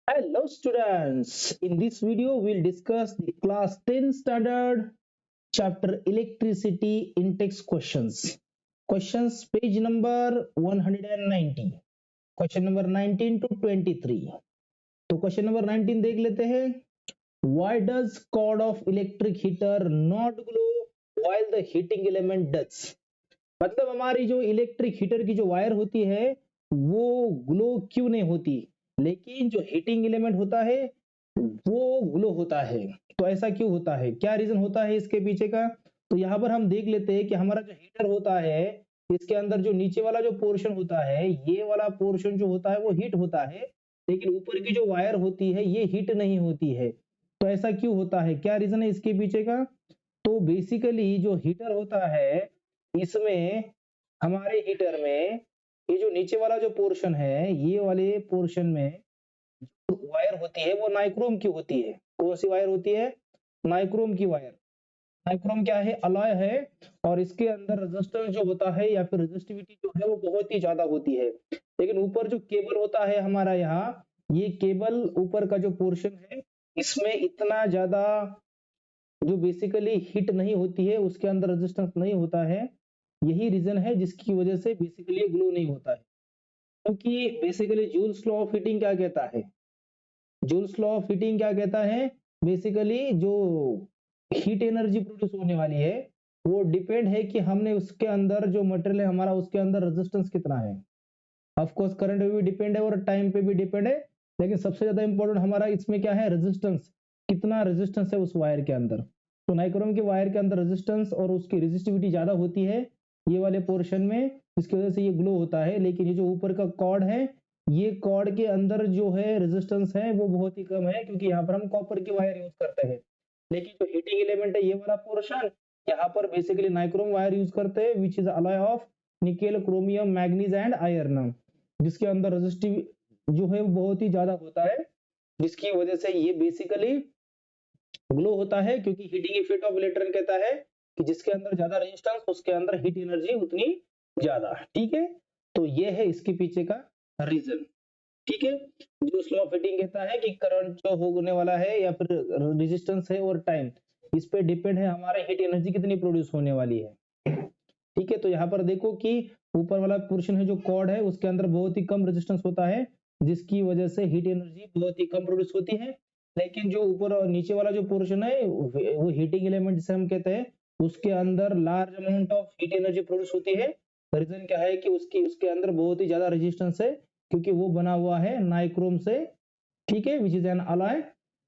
Hello students, in this video we'll discuss the class 10 standard chapter electricity in text questions. Questions page number 190, question number 19 to 23. तो question number 19 देख लेते हैं. Why does cord of electric heater not glow while the heating element does? मतलब हमारी जो electric heater की जो wire होती है वो ग्लो क्यों नहीं होती, लेकिन जो हीटिंग एलिमेंट होता है वो ग्लो होता है. तो ऐसा क्यों होता है, क्या रीजन होता है इसके पीछे का? तो यहाँ पर हम देख लेते हैं कि हमारा जो हीटर होता है इसके अंदर जो नीचे वाला जो पोर्शन होता है, ये वाला पोर्शन जो होता है वो हीट होता है, लेकिन ऊपर की जो वायर होती है ये हीट नहीं होती है. तो ऐसा क्यों होता है, क्या रीजन है इसके पीछे का? तो बेसिकली जो हीटर होता है इसमें, हमारे हीटर में ये जो नीचे वाला जो पोर्शन है, ये वाले पोर्शन में वायर होती है वो नाइक्रोम की होती है. कौन सी वायर होती है? नाइक्रोम की वायर. नाइक्रोम क्या है? अलॉय है. और इसके अंदर रेजिस्टेंस जो होता है या फिर रेजिस्टिविटी जो है वो बहुत ही ज्यादा होती है. लेकिन ऊपर जो केबल होता है हमारा, यहाँ ये केबल ऊपर का जो पोर्शन है इसमें इतना ज्यादा जो बेसिकली हीट नहीं होती है, उसके अंदर रेजिस्टेंस नहीं होता है. यही रीजन है जिसकी वजह से बेसिकली ग्लो नहीं होता है. क्योंकि basically joules law of heating क्या कहता है? जूल्स लॉ ऑफ हीटिंग क्या कहता है? बेसिकली जो हीट एनर्जी प्रोड्यूस होने वाली है वो डिपेंड है कि हमने उसके अंदर जो मटेरियल है हमारा उसके अंदर रेजिस्टेंस कितना है. ऑफ कोर्स करंट पे भी डिपेंड है और टाइम पे भी डिपेंड है, लेकिन सबसे ज्यादा इंपॉर्टेंट हमारा इसमें क्या है? रेजिस्टेंस. कितना रेजिस्टेंस है उस वायर के अंदर. तो नाइक्रोम के वायर के अंदर रेजिस्टेंस और उसकी रेजिस्टिविटी ज्यादा होती है ये वाले पोर्शन में, जिसकी वजह से ये ग्लो होता है. लेकिन ये जो ऊपर का कॉर्ड है, ये कॉर्ड के अंदर जो है रेजिस्टेंस है वो बहुत ही कम है, क्योंकि यहाँ पर हम कॉपर की वायर यूज करते हैं. लेकिन जो हीटिंग एलिमेंट है ये वाला पोर्शन, यहाँ पर बेसिकली नाइक्रोम वायर यूज करते हैं, which is alloy of nickel, chromium, manganese and iron, जिसके अंदर रेजिस्टिव जो है वो बहुत ही ज्यादा होता है, जिसकी वजह से ये बेसिकली ग्लो होता है. क्योंकि हीटिंग इफेक्ट ऑफ इलेक्ट्रॉन कहता है कि जिसके अंदर ज्यादा रेजिस्टेंस उसके अंदर हीट एनर्जी उतनी ज्यादा. ठीक है, तो ये है इसके पीछे का रीजन. ठीक है, जो स्लो ऑफ हीटिंग कहता है कि करंट जो होने वाला है या फिर रेजिस्टेंस है और टाइम, इस पे डिपेंड है हमारे हीट एनर्जी कितनी प्रोड्यूस होने वाली है. ठीक है, तो यहाँ पर देखो कि ऊपर वाला पोर्शन है जो कॉर्ड है उसके अंदर बहुत ही कम रेजिस्टेंस होता है, जिसकी वजह से हीट एनर्जी बहुत ही कम प्रोड्यूस होती है. लेकिन जो ऊपर और नीचे वाला जो पोर्शन है वो हीटिंग एलिमेंट जिसे हम कहते हैं, उसके अंदर large amount of heat energy produce होती है. रीजन क्या है कि उसके अंदर बहुत ही ज्यादा रेजिस्टेंस है, क्योंकि वो बना हुआ है नाइक्रोम से. ठीक है, which is an alloy,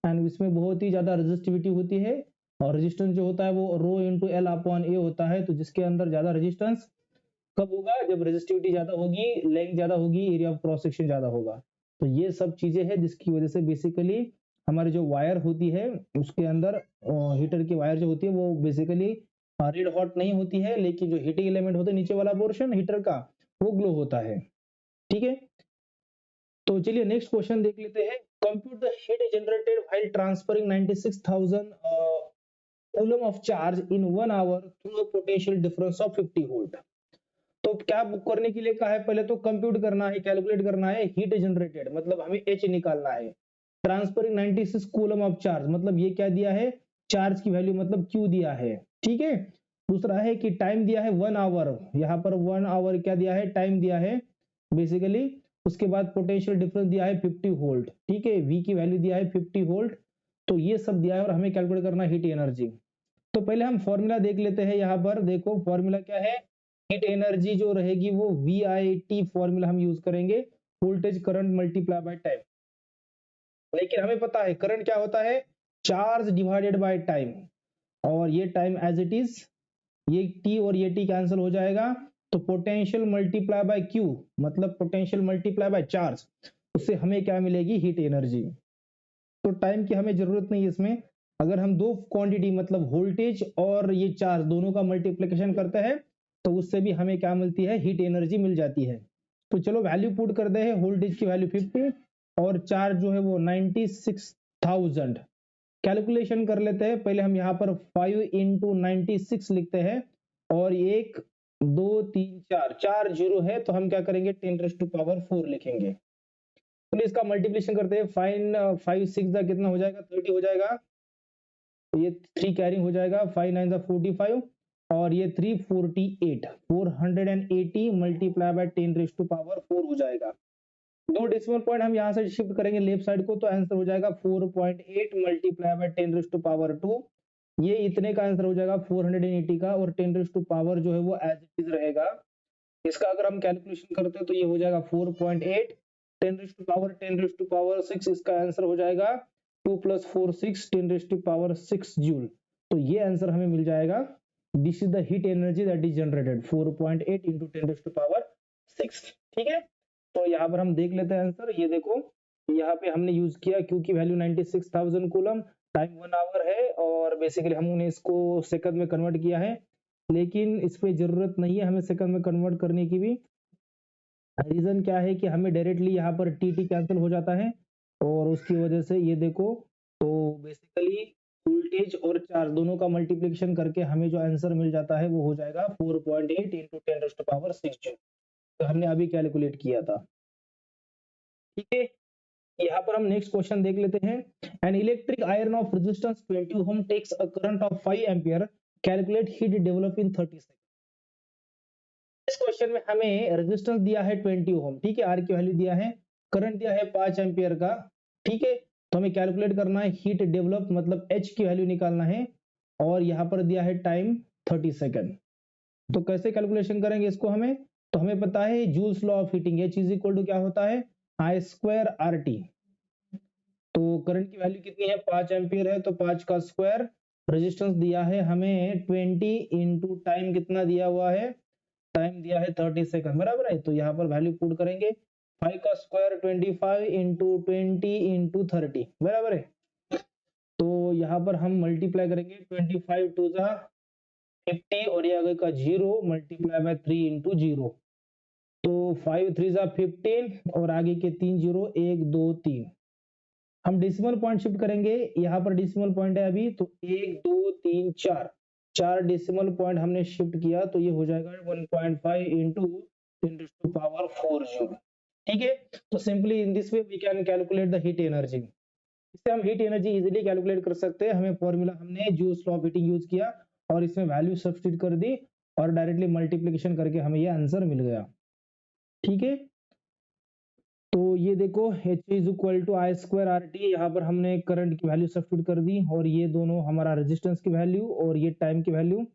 and इसमें बहुत ही ज्यादा रेजिस्टिविटी होती है. और रेजिस्टेंस जो होता है वो रो इंटू एल अपॉन ए होता है. तो जिसके अंदर ज्यादा रेजिस्टेंस कब होगा? जब रेजिस्टिविटी ज्यादा होगी, लेंथ ज्यादा होगी, एरिया ऑफ क्रॉस सेक्शन ज्यादा होगा. तो ये सब चीजें हैं जिसकी वजह से बेसिकली हमारी जो वायर होती है उसके अंदर, हीटर की वायर जो होती है वो बेसिकली रेड हॉट नहीं होती है, लेकिन जो हीटिंग एलिमेंट होता है नीचे वाला पोर्शन हीटर का, वो ग्लो होता है. ठीक है, तो चलिए नेक्स्ट क्वेश्चन देख लेते हैं. Compute the heat generated while transferring 96,000 coulomb of charge in 1 hour through a potential difference of 50 volt. तो क्या करने के लिए कहा है? पहले तो कंप्यूट करना है, कैलकुलेट करना है हीट जनरेटेड, मतलब हमें एच निकालना है. ट्रांसफरिंग 96 कूलम ऑफ चार्ज, मतलब ये क्या दिया है? चार्ज की वैल्यू, मतलब क्यू दिया है. ठीक है, दूसरा है कि टाइम दिया है 1 आवर, यहाँ पर 1 आवर क्या दिया है? टाइम दिया है बेसिकली. उसके बाद पोटेंशियल डिफरेंस दिया है 50 वोल्ट. ठीक है, वी की वैल्यू दिया है 50 वोल्ट. तो ये सब दिया है और हमें कैलकुलेट करना है हीट एनर्जी. तो पहले हम फॉर्मूला देख लेते हैं. यहाँ पर देखो फॉर्मूला क्या है? हीट एनर्जी जो रहेगी वो वी आई टी फॉर्मूला हम यूज करेंगे, voltage current multiply by time. लेकिन हमें पता है करंट क्या होता है? Charge divided by time. और ये टाइम एज इट इज, ये टी और ये टी कैंसिल हो जाएगा. तो पोटेंशियल मल्टीप्लाई बाय क्यू, मतलब पोटेंशियल मल्टीप्लाई बाय चार्ज, उससे हमें क्या मिलेगी? Heat energy. तो टाइम की हमें जरूरत नहीं है इसमें. अगर हम दो क्वांटिटी मतलब वोल्टेज और ये चार्ज दोनों का मल्टीप्लिकेशन करते हैं तो उससे भी हमें क्या मिलती है? हीट एनर्जी मिल जाती है. तो चलो वैल्यू पुट करते हैं. वोल्टेज की वैल्यू 50 और चार्ज जो है वो 96,000. कैलकुलेशन कर लेते हैं. पहले हम यहाँ पर 5 इंटू 96 लिखते हैं, और 1 2 3 4 4 जीरो है तो हम क्या करेंगे? 10 टू पावर 4 लिखेंगे. तो इसका मल्टीप्लिकेशन करते हैं, फाइन 5 6 का कितना हो जाएगा, 30 हो जाएगा, तो ये 3 कैरिंग हो जाएगा, 5 9 का 45 और ये 348, 480 multiply by 10 raise to power 4 हो जाएगा। दो डेसिमल पॉइंट हम यहाँ से शिफ्ट करेंगे लेफ्ट साइड को, तो आंसर हो जाएगा 4.8 multiply by 10 raise to power 2। ये इतने का आंसर हो जाएगा 480 का, और 10 रेज़ टू पावर जो है वो एज इट इज रहेगा। इसका अगर हम कैलकुलेशन करते हैं तो ये हो जाएगा 4.8 10 raise to power 10 raise to power 6, इसका आंसर हो जाएगा 2 + 4 6 10 रेज़ टू पावर 6 जूल। तो ये आंसर हमें मिल जाएगा। This is the heat energy that is generated 4.8 into 10 raise to power 6। ठीक है, तो यहाँ पर हम देख लेते हैं आंसर। ये देखो यहाँ पे हमने यूज किया क्यू की वैल्यू 96,000 कूलम, टाइम 1 आवर है, और बेसिकली हमने इसको सेकंड में कन्वर्ट किया है, लेकिन इस पे जरूरत नहीं है हमें सेकंड में कन्वर्ट करने की भी। रीजन क्या है कि हमें डायरेक्टली यहाँ पर टी कैंसिल हो जाता है, और उसकी वजह से ये देखो, तो बेसिकली वोल्टेज और चार्ज दोनों का मल्टीप्लिकेशन करके हमें जो आंसर मिल जाता है वो हो जाएगा 4.8 into 10 raised to power 6 joule. तो हमने अभी कैलकुलेट किया था। ठीक है, यहाँ पर हम नेक्स्ट क्वेश्चन देख लेते हैं। An electric iron of resistance 20 ohm takes a current of 5 ampere, calculate heat develop in 30 second. इस क्वेश्चन में हमें रेजिस्टेंस दिया है 20 ओम, ठीक है, आर की वैल्यू दिया है, करंट दिया है 5 एम्पियर का, ठीक है। तो हमें कैलकुलेट करना है हीट डेवलप, मतलब एच की वैल्यू निकालना है, और यहाँ पर दिया है टाइम 30 सेकंड। तो कैसे कैलकुलेशन करेंगे इसको हमें, तो हमें पता है Joule's law of heating, H is equal to क्या होता है, आई स्क्वायर आर टी। तो करंट की वैल्यू कितनी है, 5 एम्पियर है, तो 5 का स्क्वायर, रेजिस्टेंस दिया है हमें 20 इंटू टाइम कितना दिया हुआ है, टाइम दिया है 30 सेकंड, बराबर है। तो यहाँ पर वैल्यू पुट करेंगे, 5 का स्क्वायर 25 इंटू 20 इंटू 30, बराबर है। तो यहाँ पर हम मल्टीप्लाई करेंगे, 25 टू जा 50 और ये आगे का 0 मल्टीप्लाई बाय 3 इंटू 0, तो 5 3 जा 15 और आगे के 3 0 1 2 3। हम डेसिमल पॉइंट शिफ्ट करेंगे, यहाँ पर डेसिमल पॉइंट है अभी, तो 1 2 3 4, 4 डेसिमल पॉइंट हमने शिफ्ट किया, तो ये हो जाएगा 1.5 into 10 raise to power 4 joule. ठीक है, तो simply in this way we can calculate the heat energy. इससे हम हीट एनर्जी इजीली कैलकुलेट कर सकते हैं। हमें फॉर्मूला हमने joules law of heating use किया और इसमें वैल्यू सब्स्टिट्यूट कर दी, और डायरेक्टली मल्टीप्लिकेशन करके हमें ये आंसर मिल गया। ठीक है, तो ये देखो H is equal to I square R T, यहाँ पर हमने करंट की वैल्यू सब्स्टिट्यूट कर दी, और ये दोनों हमारा रेजिस्टेंस की वैल्यू और ये टाइम की वैल्यू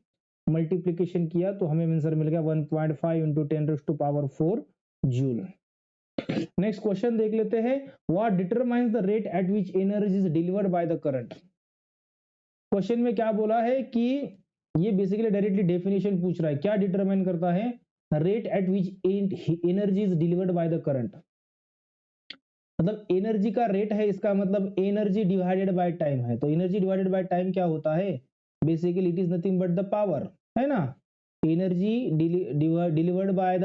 मल्टीप्लिकेशन किया, तो हमें आंसर मिल गया 1.5 into 10 raise to power 4 joule. Next question देख लेते हैं, what determines the rate at which energy is delivered by the current. Question में क्या बोला है कि ये बेसिकली डायरेक्टली डेफिनेशन पूछ रहा है, क्या डिटरमाइन करता है rate at which energy is delivered by the current, मतलब एनर्जी का रेट है, इसका मतलब एनर्जी डिवाइडेड बाय टाइम है। तो एनर्जी डिवाइडेड बाय टाइम क्या होता है, basically it is nothing but the power, है ना। Energy delivered by the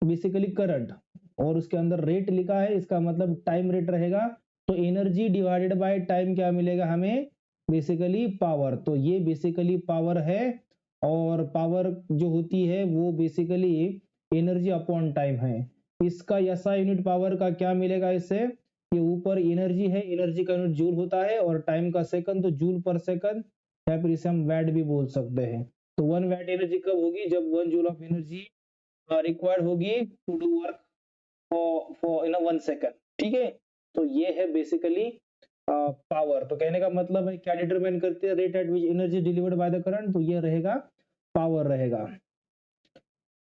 basically current, और उसके अंदर रेट लिखा है, इसका मतलब टाइम रेट रहेगा। तो एनर्जी डिवाइडेड बाय टाइम क्या मिलेगा हमें, बेसिकली पावर। तो ये बेसिकली पावर है, और पावर जो होती है वो बेसिकली एनर्जी अपॉन टाइम है। इसका एसआई यूनिट पावर का क्या मिलेगा इससे, ये ऊपर एनर्जी है, एनर्जी का यूनिट जूल होता है, और टाइम का सेकंड, तो जूल पर सेकंड, या फिर इसे हम वैट भी बोल सकते हैं। तो 1 वैट एनर्जी कब होगी, जब 1 जूल ऑफ एनर्जी रिक्वायर्ड होगी to do work for in 1 second. ठीक है, तो ये है बेसिकली पावर। तो कहने का मतलब है क्या डिटरमाइन करती है rate at which energy delivered by the current, तो ये रहेगा पावर रहेगा।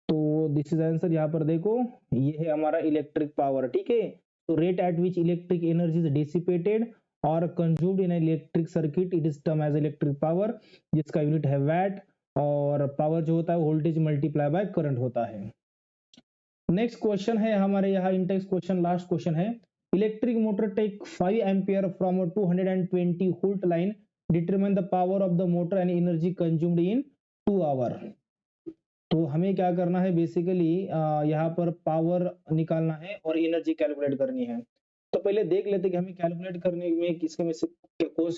तो दिस इज आंसर, यहाँ पर देखो ये है हमारा इलेक्ट्रिक पावर। ठीक है, तो rate at which electric energy is dissipated और consumed in electric circuit, it is term as electric power, जिसका यूनिट है वैट, और पावर जो होता है वोल्टेज मल्टीप्लाई बाय करंट होता है। नेक्स्ट क्वेश्चन है हमारे यहाँ इंटेक्स क्वेश्चन, लास्ट क्वेश्चन है, इलेक्ट्रिक मोटर टेक 5 एम्पियर from a 220 volt line, determine the power of the motor and energy consumed in 2 hour. तो हमें क्या करना है, बेसिकली यहाँ पर पावर निकालना है और एनर्जी कैलकुलेट करनी है। तो पहले देख लेते कि हमें कैलकुलेट करने में किसके में से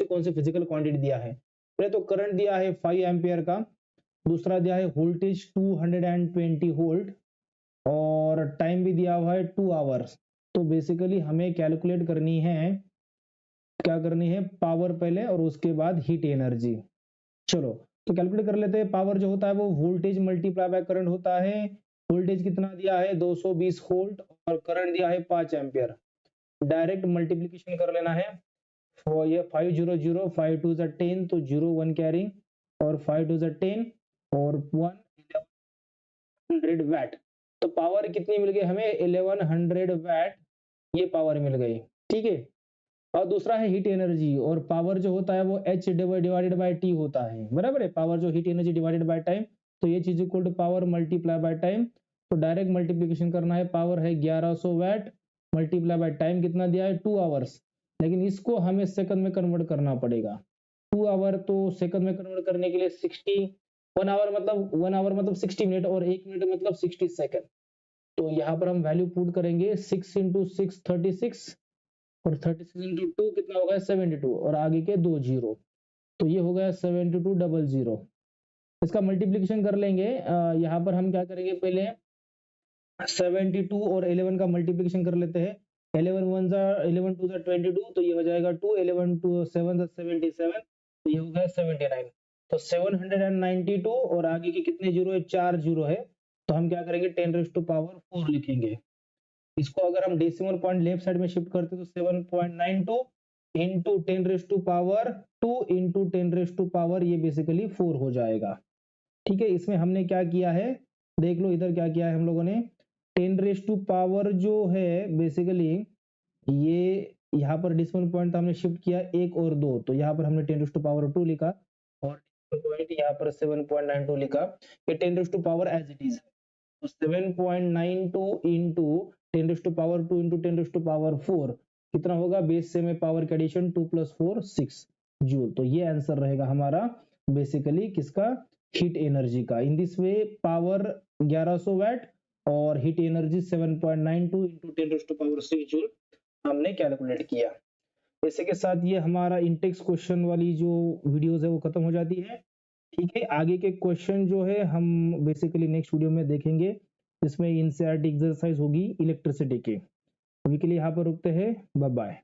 कौन से फिजिकल क्वांटिटी दिया है। पहले तो करंट दिया है 5 एम्पियर का, दूसरा दिया है वोल्टेज 220 वोल्ट, और टाइम भी दिया हुआ है 2 आवर्स। तो बेसिकली हमें कैलकुलेट करनी है, क्या करनी है, पावर पहले और उसके बाद हीट एनर्जी। चलो तो कैलकुलेट कर लेते हैं। पावर जो होता है वो वोल्टेज मल्टीप्लाई बाय करंट होता है। वोल्टेज कितना दिया है 220 वोल्ट और करंट दिया है 5 एम्पियर। डायरेक्ट मल्टीप्लिकेशन कर लेना है। और ये 500 5 2 जा 10 तो 0 1 कैरिंग और 5 2 जा 10 और 1 1100 वैट। तो पावर कितनी मिल गई हमें 1100 वैट, ये पावर मिल गई। ठीक है। और दूसरा है हीट एनर्जी, और पावर जो होता है वो H डिवाइडेड बाय T होता है, बराबर है। पावर जो heat energy divided by time, तो ये चीज equal to power multiply by time. तो डायरेक्ट मल्टीप्लिकेशन करना है। पावर है 1100 वैट मल्टीप्लाई बाय टाइम कितना दिया है 2 आवर्स, लेकिन इसको हमें सेकंड में कन्वर्ट करना पड़ेगा। 2 आवर तो सेकंड में कन्वर्ट करने के लिए 60, 1 आवर मतलब 60 मिनट और 1 मिनट मतलब 60 सेकंड। तो यहाँ पर हम वैल्यू पुट करेंगे 6 इंटू 6 36 और 36 इंटू 2 कितना होगा 72 और आगे के 2 जीरो, तो ये हो गया 7200। इसका मल्टीप्लिकेशन कर लेंगे। यहाँ पर हम क्या करेंगे, पहले 72 और 11 का मल्टीप्लिकेशन कर लेते हैं। 11 1 जा 11 2 जा 22, तो ये हो जाएगा 2, 11 2 7 जा 77, तो ये हो गया 79। तो 792 और आगे के कितने जीरो है, 4 जीरो है। तो हम क्या करेंगे 10 रेज़ टू पावर 4 लिखेंगे। इसको अगर हम डेसिमल पॉइंट लेफ्ट साइड में शिफ्ट करते तो 7.92 into 10 raise to power 2 into 10 raise to power ये बेसिकली 4 हो जाएगा। ठीक है। इसमें हमने क्या किया है, देख लो इधर क्या किया है हम लोगों ने। 10 रेज़ टू पावर जो है बेसिकली ये यहाँ पर डेसिमल पॉइंट हमने शिफ्ट किया 1 और 2, तो यहाँ पर हमने 10 रेज़ टू पावर 2 लिखा और पॉइंट यहाँ पर 7.92 लिखा। ये 10 raise to power as it is, तो 7.92 into 10 raise to power 2 into 10 raise to power 4 कितना होगा, बेस से में पावर का एडिशन 2 + 4 6 जूल। तो ये आंसर रहेगा हमारा बेसिकली किसका, हीट एनर्जी का। In this way power 1100 watt और heat energy 7.92 into 10 raise to power 6 joule हमने कैलकुलेट किया। इसी के साथ ये हमारा इंटेक्स क्वेश्चन वाली जो वीडियोस है वो खत्म हो जाती है। ठीक है। आगे के क्वेश्चन जो है हम बेसिकली नेक्स्ट वीडियो में देखेंगे, इसमें एनसीईआरटी एक्सरसाइज होगी इलेक्ट्रिसिटी की। अभी के लिए यहाँ पर रुकते हैं, बाय बाय।